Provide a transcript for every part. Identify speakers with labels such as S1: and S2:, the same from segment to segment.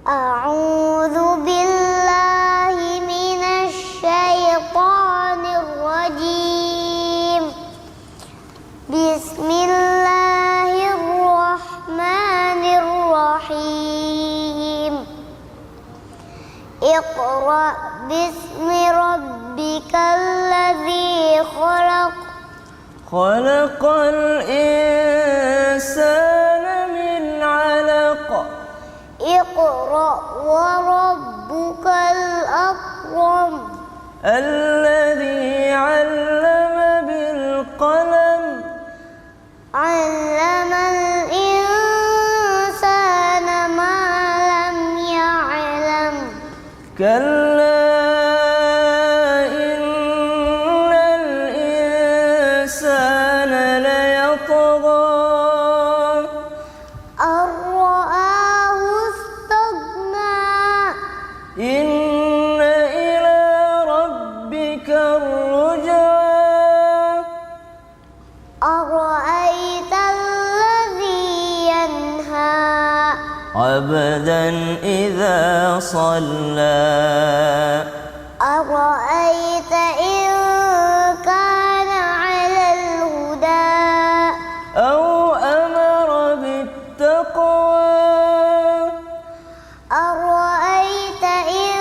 S1: A'udzu billahi minasy syaithanir rajim. Bismillahirrahmanirrahim. Iqra bismi rabbikal ladzi khalaq.
S2: Khalaqal insana min 'alaq.
S1: Iqra wa rabbukal akram.
S2: Alladzi 'allama bil qalam.
S1: 'Allamal insana ma lam ya'lam.
S2: Kalla innal insana layatgha.
S1: Ar-ra'ahu istaghna.
S2: Inna ila rabbika ar-ruj'a.
S1: Ara'aita alladhi yanha.
S2: 'abdan idza shalla.
S1: Ara'aita in kana 'alal huda.
S2: Aw amara bittaqwa.
S1: Ara'aita in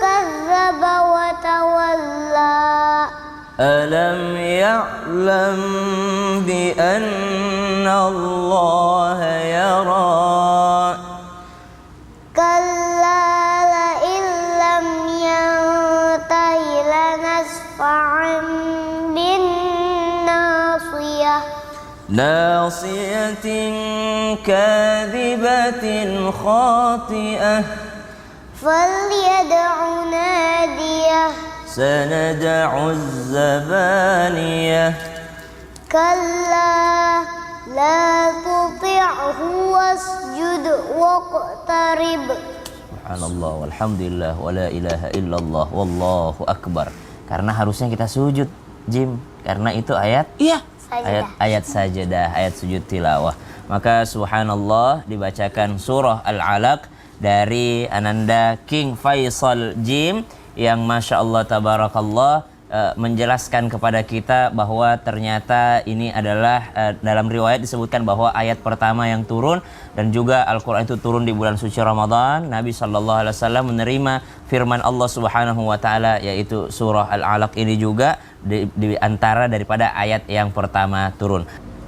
S1: kazzaba wa tawalla.
S2: Alam ya'lam bi anna Allah yara.
S1: Kalla la illam yantahi lanasfa'an bin nasiyah.
S2: Nasiyatin kadhibatin khati'ah.
S1: Falyad'u nadiyah.
S2: Sanad'u az-zabaniyah.
S1: Kalla la tuti'hu wasjud waqtarib.
S2: Subhanallah walhamdulillah wa la ilaha illallah wallahu akbar. Karena harusnya kita sujud, Jim, karena itu ayat ayat sajadah, ayat sujud tilawah. Maka subhanallah dibacakan surah Al-Alaq dari Ananda King Faisal Jim yang masya Allah tabarakallah menjelaskan kepada kita bahwa ternyata ini adalah dalam riwayat disebutkan bahwa ayat pertama yang turun, dan juga Al-Quran itu turun di bulan suci Ramadan. Nabi SAW menerima firman Allah Subhanahu wa Ta'ala, yaitu surah Al-Alaq ini juga di antara daripada ayat yang pertama turun.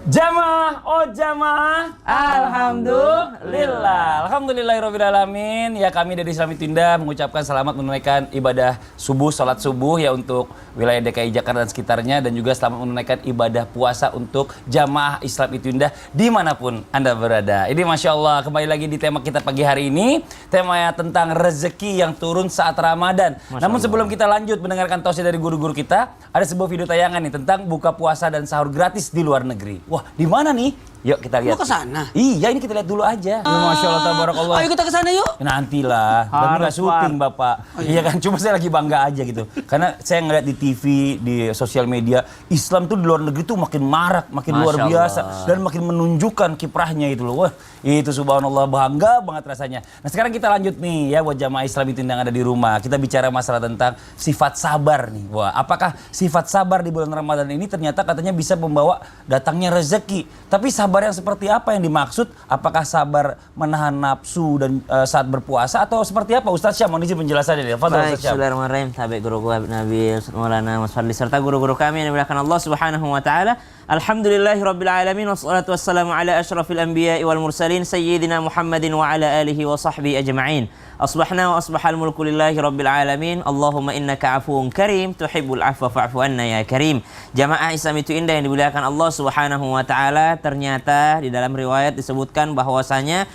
S3: Jamaah, oh jamaah, alhamdulillah, alhamdulillahirobbilalamin. Ya, kami dari Islam Itu-Indah mengucapkan selamat menunaikan ibadah subuh, salat subuh ya untuk wilayah DKI Jakarta dan sekitarnya, dan juga selamat menunaikan ibadah puasa untuk jamaah Islam Itu-Indah dimanapun Anda berada. Ini masya Allah, kembali lagi di tema kita pagi hari ini, temanya tentang rezeki yang turun saat Ramadan. Namun sebelum kita lanjut mendengarkan tausiah dari guru-guru kita, ada sebuah video tayangan nih tentang buka puasa dan sahur gratis di luar negeri. Wah, di mana nih? Yuk kita lihat.
S4: Mau ke sana?
S3: Iya, ini kita lihat dulu aja. Masya Allah, tabarakallah.
S4: Ayo kita ke sana yuk.
S3: Nantilah, tapi nggak syuting Bapak. Iya kan, cuma saya lagi bangga aja gitu. Karena saya ngeliat di TV, di sosial media, Islam tuh di luar negeri tuh makin marak, makin luar biasa, dan makin menunjukkan kiprahnya itu loh. Wah, itu subhanallah, bangga banget rasanya. Nah, sekarang kita lanjut nih ya buat jamaah Islam Itu yang ada di rumah. Kita bicara masalah tentang sifat sabar nih. Wah, apakah sifat sabar di bulan Ramadan ini ternyata katanya bisa membawa datangnya rezeki. Tapi sabar yang seperti apa yang dimaksud? Apakah sabar menahan nafsu dan saat berpuasa atau seperti apa? Ustaz Syam, mohon izin penjelasannya.
S2: Baik, bismillahirrahmanirrahim. Tabi guru Nabi Maulana Mas Fadli serta guru-guru kami yang dimuliakan Allah Subhanahu wa Ta'ala. Alhamdulillahirabbil alamin, wassalatu wassalamu ala asyrafil anbiya'i wal mursalin sayyidina Muhammadin wa ala alihi wa sahbihi ajma'in. Asbahna wa asbahal mulku lillahi rabbil alamin. Allahumma innaka afuwun karim tuhibbul afwa fa'fu anna ya karim. Jamaah Islam Itu Indah yang dimuliakan Allah Subhanahu wa Ta'ala, ternyata di dalam riwayat disebutkan bahwasanya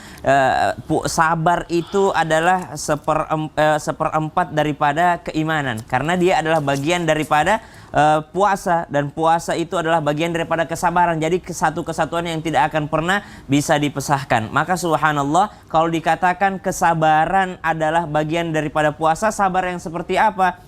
S2: sabar itu adalah seperempat daripada keimanan, karena dia adalah bagian daripada puasa, dan puasa itu adalah bagian daripada kesabaran. Jadi satu kesatuan yang tidak akan pernah bisa dipisahkan. Maka subhanallah, kalau dikatakan kesabaran adalah bagian daripada puasa, sabar yang seperti apa?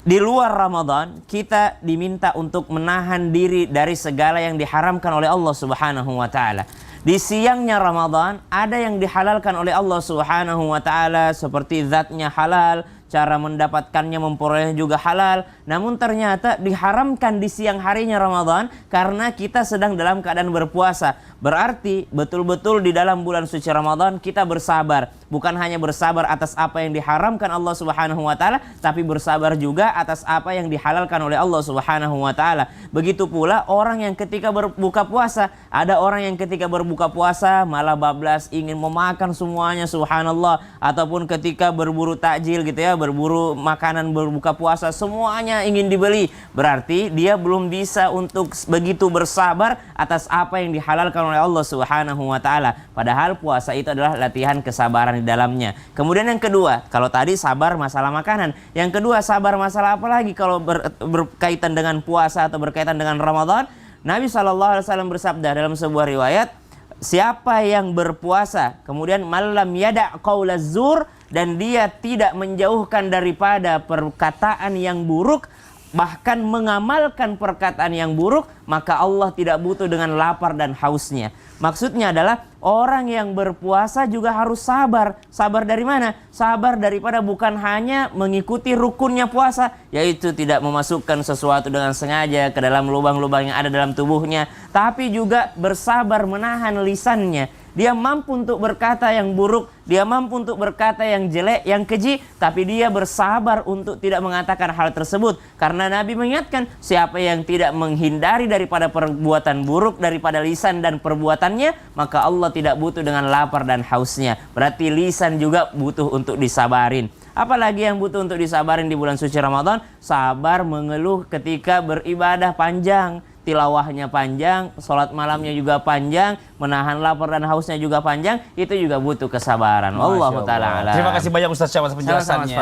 S2: Di luar Ramadan kita diminta untuk menahan diri dari segala yang diharamkan oleh Allah Subhanahu wa Ta'ala. Di siangnya Ramadan ada yang dihalalkan oleh Allah Subhanahu wa taala seperti zatnya halal, cara mendapatkannya memperolehnya juga halal. Namun ternyata diharamkan di siang harinya Ramadan karena kita sedang dalam keadaan berpuasa. Berarti betul-betul di dalam bulan suci Ramadan kita bersabar. Bukan hanya bersabar atas apa yang diharamkan Allah Subhanahu wa taala, tapi bersabar juga atas apa yang dihalalkan oleh Allah Subhanahu wa taala. Begitu pula orang yang ketika berbuka puasa, ada orang yang ketika berbuka puasa malah bablas ingin memakan semuanya, subhanallah, ataupun ketika berburu takjil gitu ya, berburu makanan berbuka puasa semuanya ingin dibeli. Berarti dia belum bisa untuk begitu bersabar atas apa yang dihalalkan oleh Allah Subhanahu wa taala. Padahal puasa itu adalah latihan kesabaran di dalamnya. Kemudian yang kedua, kalau tadi sabar masalah makanan, yang kedua sabar masalah apa lagi kalau berkaitan dengan puasa atau berkaitan dengan Ramadan? Nabi SAW bersabda dalam sebuah riwayat, siapa yang berpuasa kemudian malam yada' qaulaz zur, dan dia tidak menjauhkan daripada perkataan yang buruk, bahkan mengamalkan perkataan yang buruk, maka Allah tidak butuh dengan lapar dan hausnya. Maksudnya adalah orang yang berpuasa juga harus sabar. Sabar dari mana? Sabar daripada bukan hanya mengikuti rukunnya puasa, yaitu tidak memasukkan sesuatu dengan sengaja ke dalam lubang-lubang yang ada dalam tubuhnya, tapi juga bersabar menahan lisannya. Dia mampu untuk berkata yang buruk, dia mampu untuk berkata yang jelek, yang keji, tapi dia bersabar untuk tidak mengatakan hal tersebut. Karena Nabi mengingatkan, siapa yang tidak menghindari daripada perbuatan buruk, daripada lisan dan perbuatannya, maka Allah tidak butuh dengan lapar dan hausnya. Berarti lisan juga butuh untuk disabarin. Apalagi yang butuh untuk disabarin di bulan suci Ramadan? Sabar mengeluh ketika beribadah panjang, tilawahnya panjang, sholat malamnya juga panjang, menahan lapar dan hausnya juga panjang, itu juga butuh kesabaran. Wallahu ta'ala alam.
S3: Terima kasih banyak Ustaz Syah atas penjelasannya.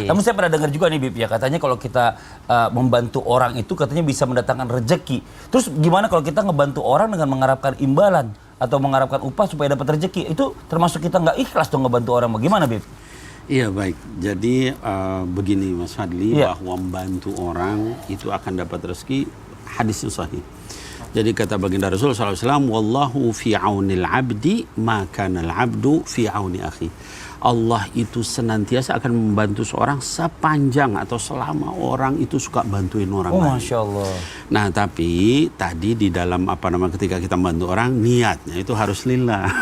S3: Namun saya pernah dengar juga nih Bib ya, katanya kalau kita membantu orang itu katanya bisa mendatangkan rezeki. Terus gimana kalau kita ngebantu orang dengan mengharapkan imbalan atau mengharapkan upah supaya dapat rezeki? Itu termasuk kita nggak ikhlas dong ngebantu orang. Bagaimana Bib?
S4: Iya baik, jadi begini Mas Fadli, bahwa membantu orang itu akan dapat rezeki, hadisnya sahih. Jadi kata baginda Rasul SAW, wallahu fi aunil abdi maka al abdu fi auni akhi. Allah itu senantiasa akan membantu seorang sepanjang atau selama orang itu suka bantuin orang lain.
S3: Masya Allah.
S4: Nah tapi tadi di dalam ketika kita membantu orang, niatnya itu harus lillah.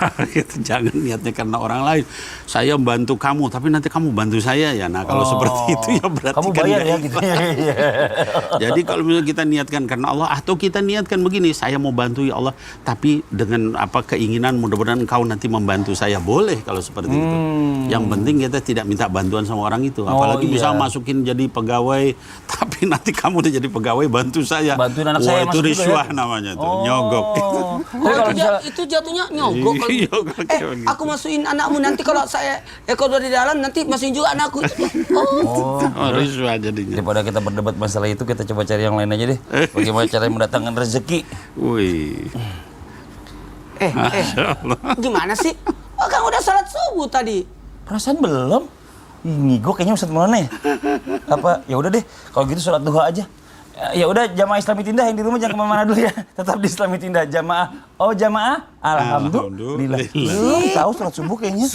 S4: Jangan niatnya karena orang lain. Saya membantu kamu tapi nanti kamu bantu saya ya. Nah kalau seperti itu ya berarti
S3: kamu bayar ya gitu.
S4: Jadi kalau misalnya kita niatkan karena Allah, atau kita niatkan begini, saya mau bantu ya Allah, tapi dengan keinginan mudah-mudahan engkau nanti membantu saya, boleh kalau seperti itu. Yang penting kita tidak minta bantuan sama orang itu. Apalagi bisa masukin jadi pegawai, tapi nanti kamu udah jadi pegawai bantu saya.
S3: Bantuin anak saya
S4: itu riswah ya? Namanya tuh, nyogok.
S5: Itu jatuhnya nyogok. Aku masukin anakmu nanti kalau saya kalau di dalam nanti masukin juga anakku.
S4: Riswah jadinya.
S3: Daripada kita berdebat masalah itu, kita coba cari yang lain aja deh. Bagaimana cara mendatangkan rezeki?
S4: Wih.
S5: Gimana sih? Oh, kan udah salat subuh tadi.
S3: Perasaan belum? Ini gue kayaknya Ustadz Maulana ya. Apa? Ya udah deh, kalau gitu sholat duha aja. Ya udah, jamaah Islami Tindah yang di rumah jangan kemana-mana dulu ya. Tetap di Islami Tindah. Jamaah. Oh jamaah. Alhamdulillah. Tahu sholat subuh kayaknya.